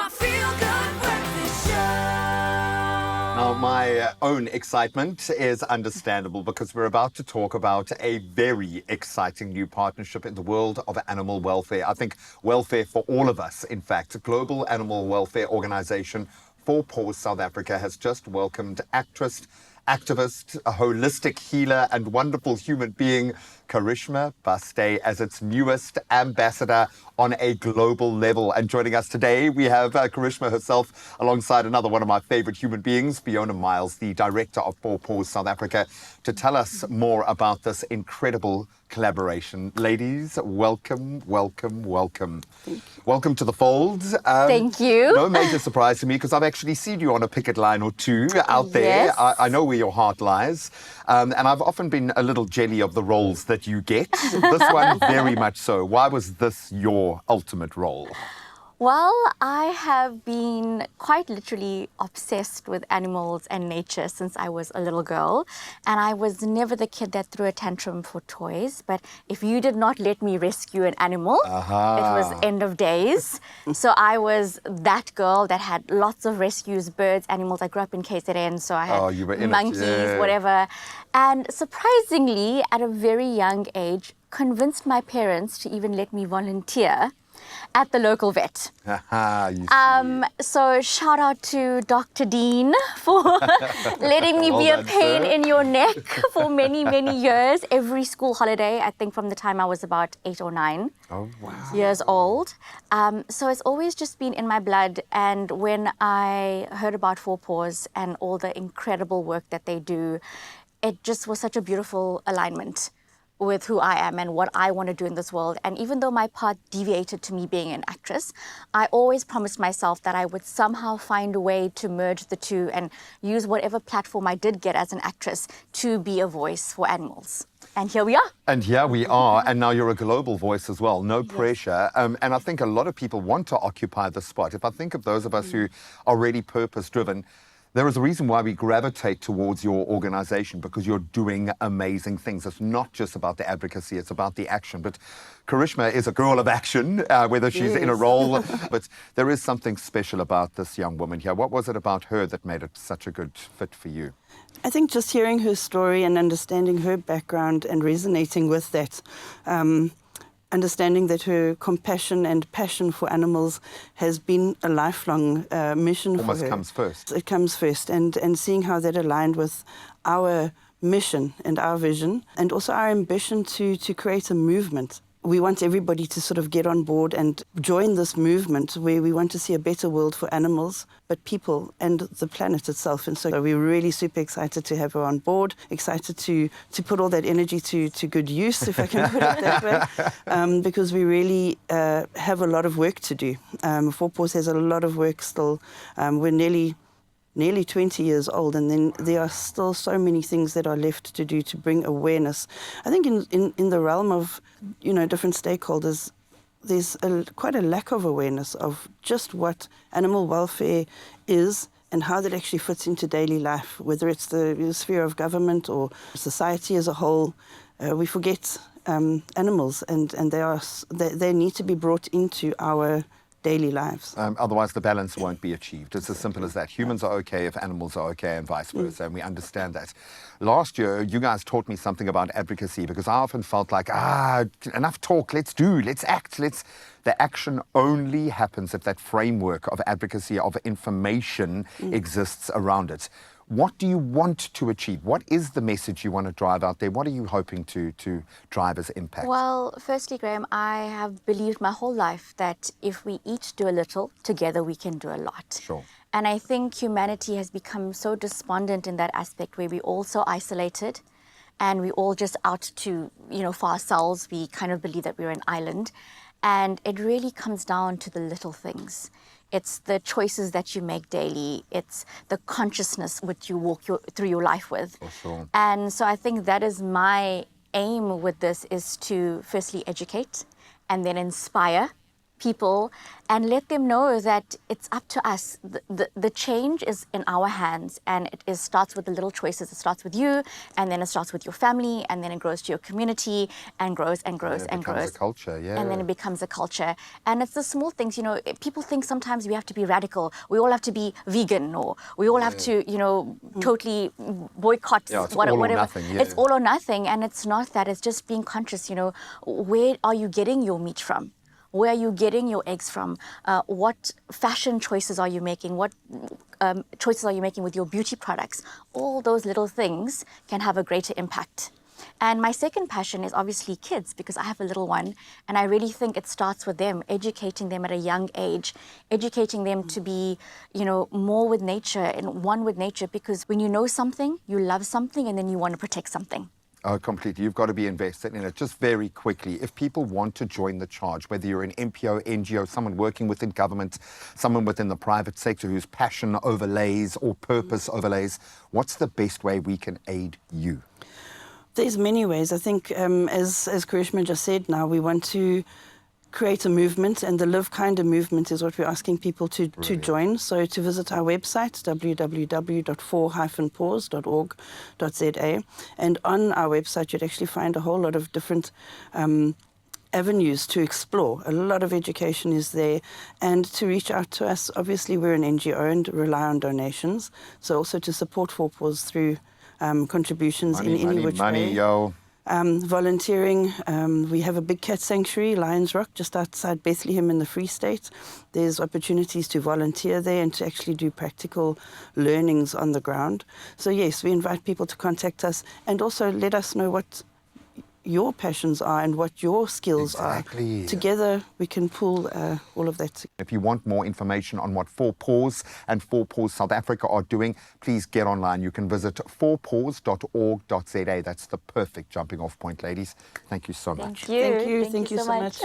my feel-good breakfast show. Now, my own excitement is understandable because we're about to talk about a very exciting new partnership in the world of animal welfare. I think welfare for all of us, in fact. A global animal welfare organization, Four Paws South Africa, has just welcomed actress, activist, a holistic healer and wonderful human being, Carishma Basday, as its newest ambassador on a global level. And joining us today, we have Carishma herself alongside another one of my favorite human beings, Fiona Miles, the director of Four Paws South Africa, to tell us more about this incredible collaboration. Ladies, welcome, welcome, welcome. Welcome to the fold. Thank you. No major surprise to me because I've actually seen you on a picket line or two out there. Yes. I know where your heart lies. And I've often been a little jelly of the roles that you get. This one, very much so. Why was this your ultimate role? Well, I have been quite literally obsessed with animals and nature since I was a little girl. And I was never the kid that threw a tantrum for toys. But if you did not let me rescue an animal, it was end of days. So I was that girl that had lots of rescues, birds, animals. I grew up in KZN, so I had you were in it, monkeys, yeah. whatever. And surprisingly, at a very young age, convinced my parents to even let me volunteer at the local vet. You see. So shout out to Dr. Dean for letting me Well be a done, pain sir. in your neck for many, many years. Every school holiday, I think from the time I was about 8 or 9 Oh, wow. years old. So it's always just been in my blood. And when I heard about Four Paws and all the incredible work that they do, it just was such a beautiful alignment with who I am and what I want to do in this world. And even though my path deviated to me being an actress, I always promised myself that I would somehow find a way to merge the two and use whatever platform I did get as an actress to be a voice for animals. And here we are. And here we are, and now you're a global voice as well, no pressure. And I think a lot of people want to occupy the spot. If I think of those of us who are really purpose-driven, there is a reason why we gravitate towards your organization, because you're doing amazing things. It's not just about the advocacy, it's about the action. But Carishma is a girl of action, whether she's in a role. But there is something special about this young woman here. What was it about her that made it such a good fit for you? I think just hearing her story and understanding her background and resonating with that, understanding that her compassion and passion for animals has been a lifelong mission for her. Almost comes first. It comes first, and seeing how that aligned with our mission and our vision, and also our ambition to create a movement. We want everybody to sort of get on board and join this movement where we want to see a better world for animals, but people and the planet itself. And so we're really super excited to have her on board, excited to put all that energy to good use, if I can put it that way, because we really have a lot of work to do. Four Paws has a lot of work still. We're nearly 20 years old, and then there are still so many things that are left to do to bring awareness. I think in the realm of, different stakeholders, there's quite a lack of awareness of just what animal welfare is and how that actually fits into daily life, whether it's the sphere of government or society as a whole. We forget animals, and they need to be brought into our daily lives. Otherwise, the balance won't be achieved. It's as simple as that. Humans are okay if animals are okay, and vice versa, and we understand that. Last year, you guys taught me something about advocacy, because I often felt like, enough talk, let's do, let's act, The action only happens if that framework of advocacy, of information exists around it. What do you want to achieve? What is the message you want to drive out there? What are you hoping to drive as impact? Well, firstly, Graham, I have believed my whole life that if we each do a little, together we can do a lot. Sure. And I think humanity has become so despondent in that aspect, where we're all so isolated and we're all just out to, for ourselves. We kind of believe that we're an island. And it really comes down to the little things. It's the choices that you make daily. It's the consciousness which you walk through your life with. For sure. And so I think that is my aim with this, is to firstly educate and then inspire people and let them know that it's up to us. The change is in our hands, and it starts with the little choices. It starts with you, and then it starts with your family, and then it grows to your community and grows and grows and grows. It becomes a culture, yeah. And then it becomes a culture. And it's the small things, you know, people think sometimes we have to be radical. We all have to be vegan, or we all have to, you know, totally boycott it's whatever. all or nothing, yeah. It's all or nothing, and it's not that. It's just being conscious, you know, where are you getting your meat from? Where are you getting your eggs from? What fashion choices are you making? What choices are you making with your beauty products? All those little things can have a greater impact. And my second passion is obviously kids, because I have a little one, and I really think it starts with them, educating them at a young age, educating them to be, you know, more with nature and one with nature, because when you know something, you love something, and then you want to protect something. Oh, completely. You've got to be invested in it. Just very quickly, if people want to join the charge, whether you're an NPO, NGO, someone working within government, someone within the private sector whose passion overlays or purpose overlays, what's the best way we can aid you? There's many ways. I think, as Carishma just said, now we want to create a movement, and the Live Kinder movement is what we're asking people to join. So to visit our website, www.four-paws.org.za, and on our website you'd actually find a whole lot of different avenues to explore. A lot of education is there, and to reach out to us. Obviously we're an NGO and rely on donations, so also to support Four Paws through contributions in any which way. Yo. Volunteering. We have a big cat sanctuary, Lions Rock, just outside Bethlehem in the Free State. There's opportunities to volunteer there and to actually do practical learnings on the ground. So yes, we invite people to contact us, and also let us know what your passions are and what your skills are. Together we can pull all of that. If you want more information on what Four Paws and Four Paws South Africa are doing, please get online. You can visit fourpaws.org.za. That's the perfect jumping off point, ladies. Thank you so much. Thank you. Thank you so much.